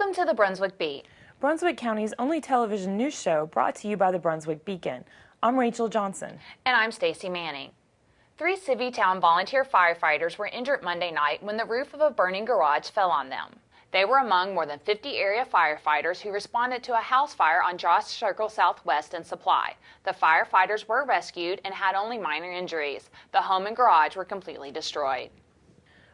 Welcome to the Brunswick Beat, Brunswick County's only television news show brought to you by the Brunswick Beacon. I'm Rachel Johnson. And I'm Stacy Manning. 3 Civvytown volunteer firefighters were injured Monday night when the roof of a burning garage fell on them. They were among more than 50 area firefighters who responded to a house fire on Josh Circle Southwest and Supply. The firefighters were rescued and had only minor injuries. The home and garage were completely destroyed.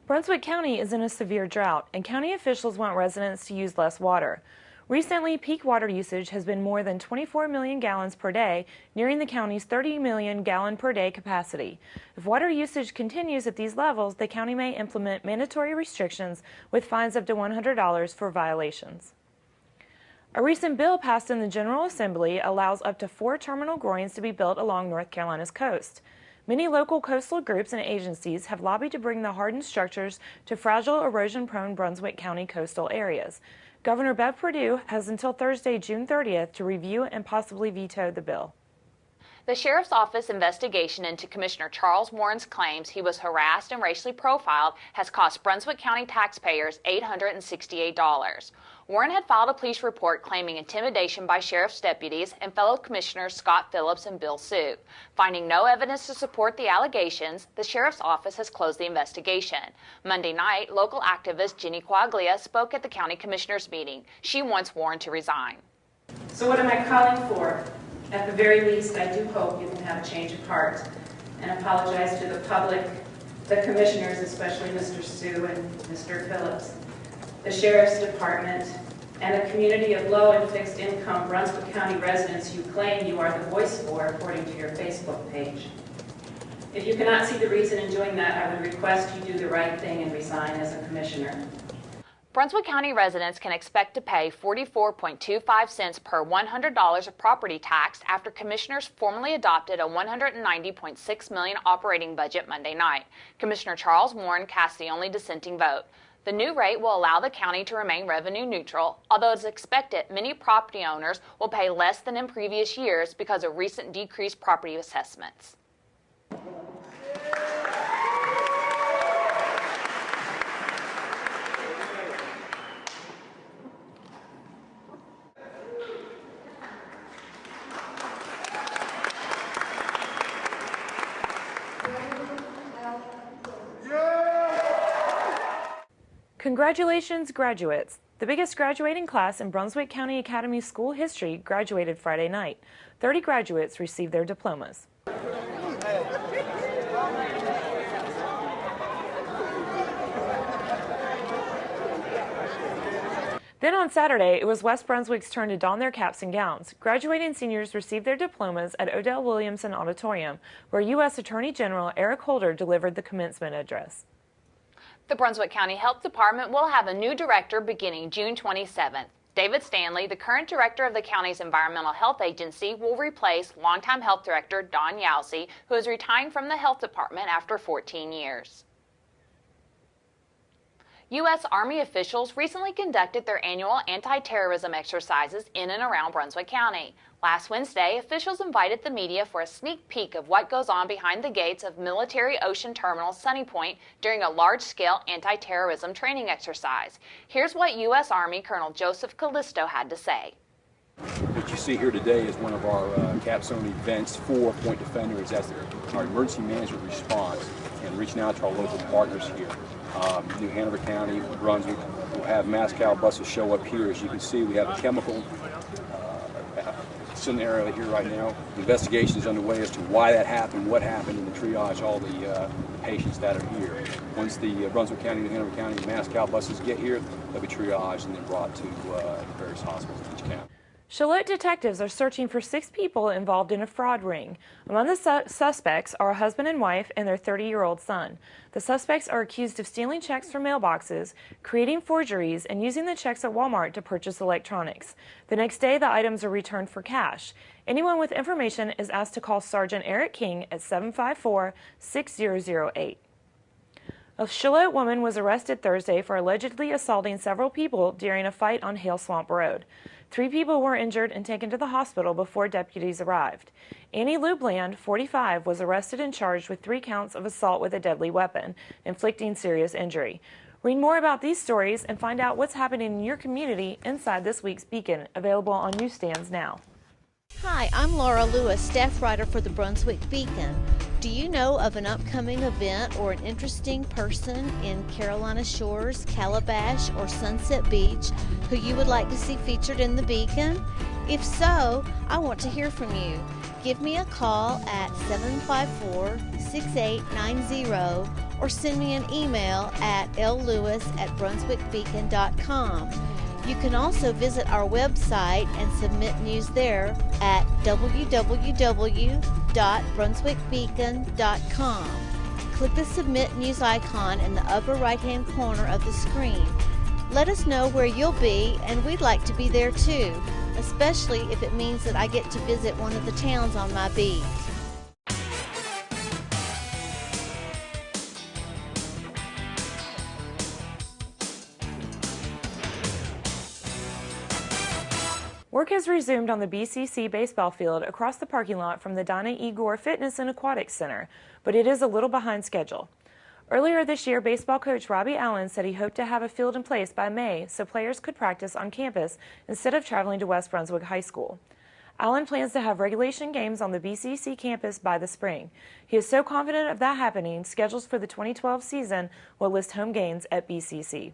Brunswick County is in a severe drought, and county officials want residents to use less water. Recently, peak water usage has been more than 24 million gallons per day, nearing the county's 30 million gallon per day capacity. If water usage continues at these levels, the county may implement mandatory restrictions with fines up to $100 for violations. A recent bill passed in the General Assembly allows up to 4 terminal groins to be built along North Carolina's coast. Many local coastal groups and agencies have lobbied to bring the hardened structures to fragile, erosion-prone Brunswick County coastal areas. Governor Bev Perdue has until Thursday, June 30th to review and possibly veto the bill. The Sheriff's Office investigation into Commissioner Charles Warren's claims he was harassed and racially profiled has cost Brunswick County taxpayers $868. Warren had filed a police report claiming intimidation by sheriff's deputies and fellow commissioners Scott Phillips and Bill Sue. Finding no evidence to support the allegations, the Sheriff's Office has closed the investigation. Monday night, local activist Jenny Quaglia spoke at the County Commissioners meeting. She wants Warren to resign. So what am I calling for? At the very least, I do hope you can have a change of heart and apologize to the public, the commissioners, especially Mr. Sue and Mr. Phillips, the Sheriff's Department, and a community of low and fixed income Brunswick County residents you claim you are the voice for according to your Facebook page. If you cannot see the reason in doing that, I would request you do the right thing and resign as a commissioner. Brunswick County residents can expect to pay 44.25 cents per $100 of property tax after commissioners formally adopted a $190.6 million operating budget Monday night. Commissioner Charles Warren cast the only dissenting vote. The new rate will allow the county to remain revenue neutral, although it's expected many property owners will pay less than in previous years because of recent decreased property assessments. Congratulations, graduates! The biggest graduating class in Brunswick County Academy school history graduated Friday night. 30 graduates received their diplomas. Then on Saturday, it was West Brunswick's turn to don their caps and gowns. Graduating seniors received their diplomas at Odell Williamson Auditorium, where U.S. Attorney General Eric Holder delivered the commencement address. The Brunswick County Health Department will have a new director beginning June 27th. David Stanley, the current director of the county's Environmental Health Agency, will replace longtime health director Don Yowsey, who is retiring from the health department after 14 years. U.S. Army officials recently conducted their annual anti-terrorism exercises in and around Brunswick County. Last Wednesday, officials invited the media for a sneak peek of what goes on behind the gates of Military Ocean Terminal Sunny Point during a large-scale anti-terrorism training exercise. Here's what U.S. Army Colonel Joseph Callisto had to say. What you see here today is one of our capstone events for Point Defenders as our emergency management response and reaching out to our local partners here. New Hanover County, Brunswick, will have MassCal buses show up here. As you can see, we have a chemical scenario here right now. The investigation is underway as to why that happened, what happened, and the triage all the patients that are here. Once the Brunswick County, New Hanover County, MassCal buses get here, they'll be triaged and then brought to various hospitals in each county. Charlotte detectives are searching for 6 people involved in a fraud ring. Among the suspects are a husband and wife and their 30-year-old son. The suspects are accused of stealing checks from mailboxes, creating forgeries, and using the checks at Walmart to purchase electronics. The next day, the items are returned for cash. Anyone with information is asked to call Sergeant Eric King at 754-6008. A Charlotte woman was arrested Thursday for allegedly assaulting several people during a fight on Hale Swamp Road. 3 people were injured and taken to the hospital before deputies arrived. Annie Lubland, 45, was arrested and charged with 3 counts of assault with a deadly weapon, inflicting serious injury. Read more about these stories and find out what's happening in your community inside this week's Beacon, available on newsstands now. Hi, I'm Laura Lewis, staff writer for the Brunswick Beacon. Do you know of an upcoming event or an interesting person in Carolina Shores, Calabash, or Sunset Beach who you would like to see featured in the Beacon? If so, I want to hear from you. Give me a call at 754-6890 or send me an email at llewis@brunswickbeacon.com. You can also visit our website and submit news there at www.brunswickbeacon.com. Click the Submit News icon in the upper right-hand corner of the screen. Let us know where you'll be, and we'd like to be there too, especially if it means that I get to visit one of the towns on my beat. Work has resumed on the BCC baseball field across the parking lot from the Dinah E. Gore Fitness and Aquatics Center, but it is a little behind schedule. Earlier this year, baseball coach Robbie Allen said he hoped to have a field in place by May so players could practice on campus instead of traveling to West Brunswick High School. Allen plans to have regulation games on the BCC campus by the spring. He is so confident of that happening, schedules for the 2012 season will list home games at BCC.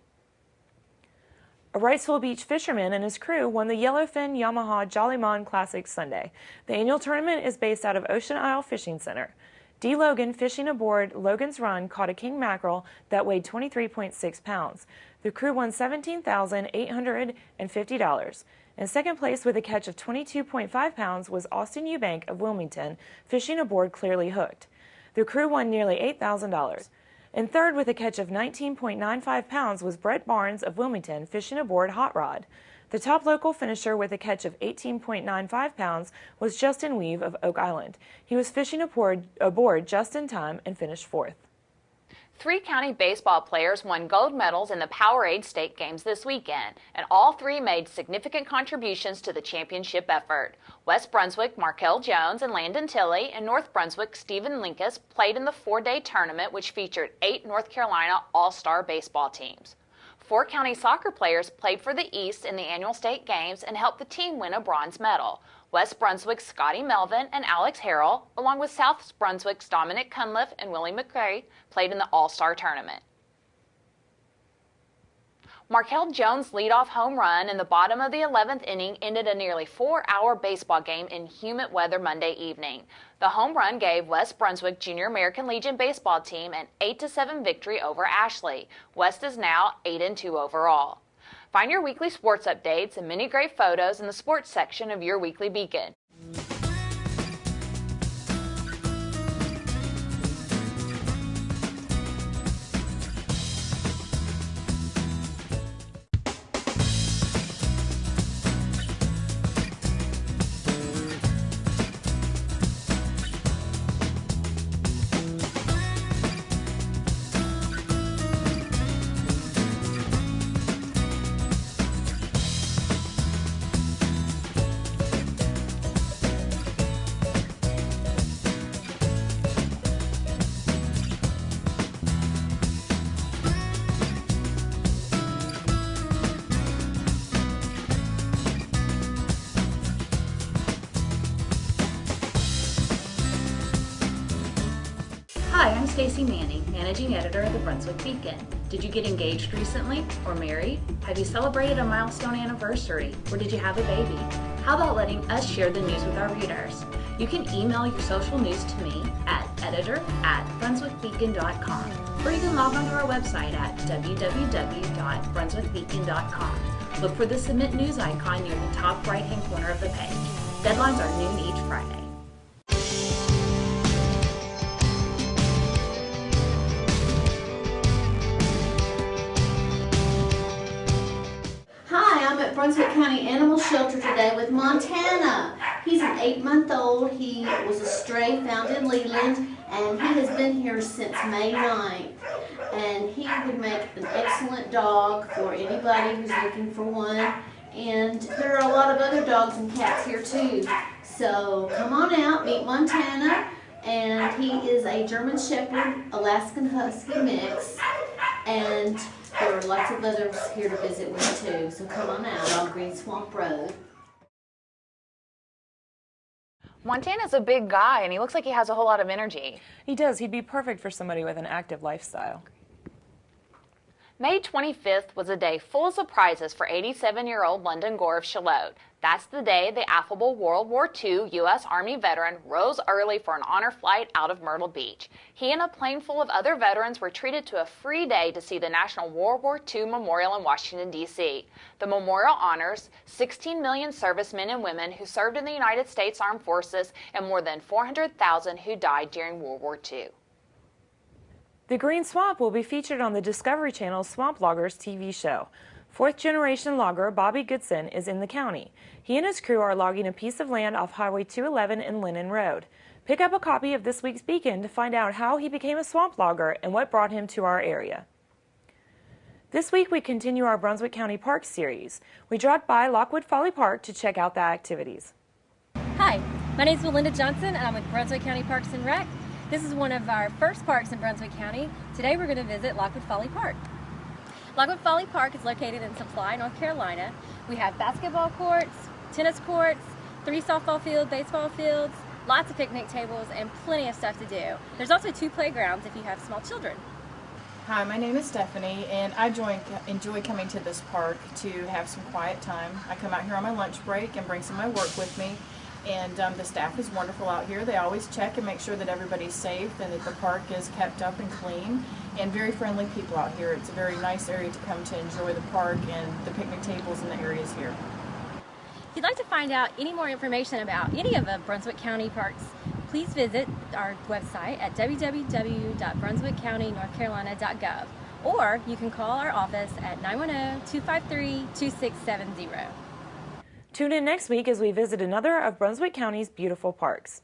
A Wrightsville Beach fisherman and his crew won the Yellowfin Yamaha Jollymon Classic Sunday. The annual tournament is based out of Ocean Isle Fishing Center. D. Logan, fishing aboard Logan's Run, caught a king mackerel that weighed 23.6 pounds. The crew won $17,850. In second place with a catch of 22.5 pounds was Austin Eubank of Wilmington, fishing aboard Clearly Hooked. The crew won nearly $8,000. In third with a catch of 19.95 pounds was Brett Barnes of Wilmington, fishing aboard Hot Rod. The top local finisher with a catch of 18.95 pounds was Justin Weave of Oak Island. He was fishing aboard just in time and finished fourth. 3 county baseball players won gold medals in the Powerade State Games this weekend, and all 3 made significant contributions to the championship effort. West Brunswick, Markel Jones and Landon Tilley, and North Brunswick, Stephen Linkus, played in the 4-day tournament, which featured 8 North Carolina All-Star baseball teams. 4 county soccer players played for the East in the annual state games and helped the team win a bronze medal. West Brunswick's Scotty Melvin and Alex Harrell, along with South Brunswick's Dominic Cunliffe and Willie McCray, played in the All-Star tournament. Markel Jones' leadoff home run in the bottom of the 11th inning ended a nearly 4-hour baseball game in humid weather Monday evening. The home run gave West Brunswick Junior American Legion baseball team an 8-7 victory over Ashley. West is now 8-2 overall. Find your weekly sports updates and many great photos in the sports section of your Weekly Beacon. Hi, I'm Stacey Manning, Managing Editor of the Brunswick Beacon. Did you get engaged recently or married? Have you celebrated a milestone anniversary or did you have a baby? How about letting us share the news with our readers? You can email your social news to me at editor@brunswickbeacon.com or you can log on to our website at www.brunswickbeacon.com. Look for the Submit News icon near the top right-hand corner of the page. Deadlines are noon each Friday. Brunswick County Animal Shelter today with Montana. He's an 8-month-old. He was a stray found in Leland, and he has been here since May 9th. And he would make an excellent dog for anybody who's looking for one. And there are a lot of other dogs and cats here too. So come on out, meet Montana. And he is a German Shepherd Alaskan Husky mix. And There are lots of others here to visit with too, so come on out on Green Swamp Road. Montana's a big guy, and he looks like he has a whole lot of energy. He does. He'd be perfect for somebody with an active lifestyle. May 25th was a day full of surprises for 87-year-old London Gore of Shallotte. That's the day the affable World War II U.S. Army veteran rose early for an honor flight out of Myrtle Beach. He and a plane full of other veterans were treated to a free day to see the National World War II Memorial in Washington, D.C. The memorial honors 16 million servicemen and women who served in the United States Armed Forces and more than 400,000 who died during World War II. The Green Swamp will be featured on the Discovery Channel's Swamp Loggers TV show. Fourth-generation logger Bobby Goodson is in the county. He and his crew are logging a piece of land off Highway 211 and Lennon Road. Pick up a copy of this week's Beacon to find out how he became a swamp logger and what brought him to our area. This week we continue our Brunswick County Parks series. We dropped by Lockwood Folly Park to check out the activities. Hi, my name is Belinda Johnson and I'm with Brunswick County Parks and Rec. This is one of our first parks in Brunswick County. Today we're going to visit Lockwood Folly Park. Lockwood Folly Park is located in Supply, North Carolina. We have basketball courts, tennis courts, 3 softball fields, baseball fields, lots of picnic tables, and plenty of stuff to do. There's also 2 playgrounds if you have small children. Hi, my name is Stephanie, and I enjoy coming to this park to have some quiet time. I come out here on my lunch break and bring some of my work with me. And the staff is wonderful out here. They always check and make sure that everybody's safe and that the park is kept up and clean, and very friendly people out here. It's a very nice area to come to enjoy the park and the picnic tables and the areas here. If you'd like to find out any more information about any of the Brunswick County parks, please visit our website at www.brunswickcountynorthcarolina.gov, or you can call our office at 910-253-2670. Tune in next week as we visit another of Brunswick County's beautiful parks.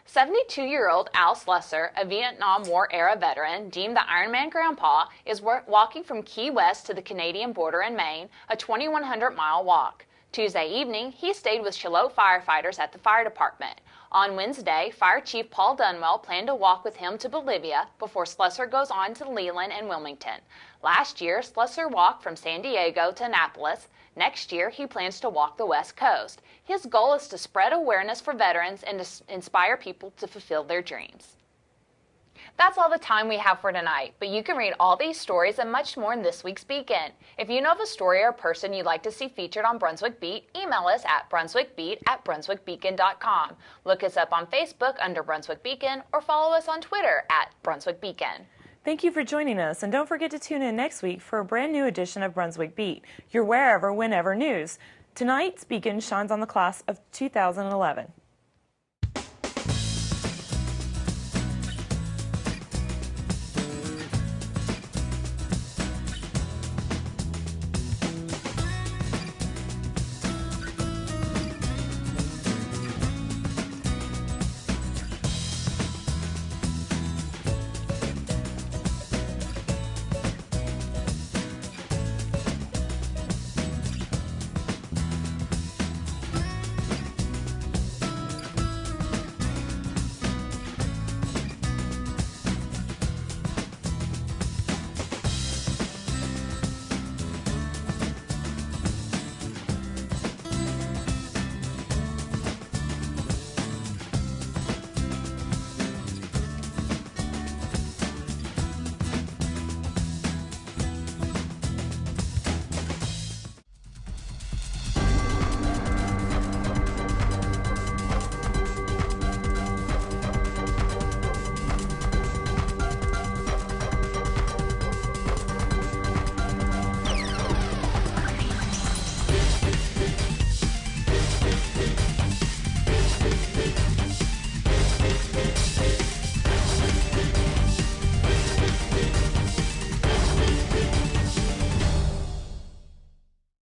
72-year-old Al Slusser, a Vietnam War-era veteran deemed the Ironman Grandpa, is walking from Key West to the Canadian border in Maine, a 2,100-mile walk. Tuesday evening, he stayed with Shallotte firefighters at the fire department. On Wednesday, Fire Chief Paul Dunwell planned to walk with him to Bolivia before Slusser goes on to Leland and Wilmington. Last year, Slusser walked from San Diego to Annapolis. Next year, he plans to walk the West Coast. His goal is to spread awareness for veterans and to inspire people to fulfill their dreams. That's all the time we have for tonight, but you can read all these stories and much more in this week's Beacon. If you know of a story or a person you'd like to see featured on Brunswick Beat, email us at brunswickbeat@brunswickbeacon.com. Look us up on Facebook under Brunswick Beacon or follow us on Twitter at Brunswick Beacon. Thank you for joining us, and don't forget to tune in next week for a brand new edition of Brunswick Beat, your wherever, whenever news. Tonight's Beacon shines on the class of 2011.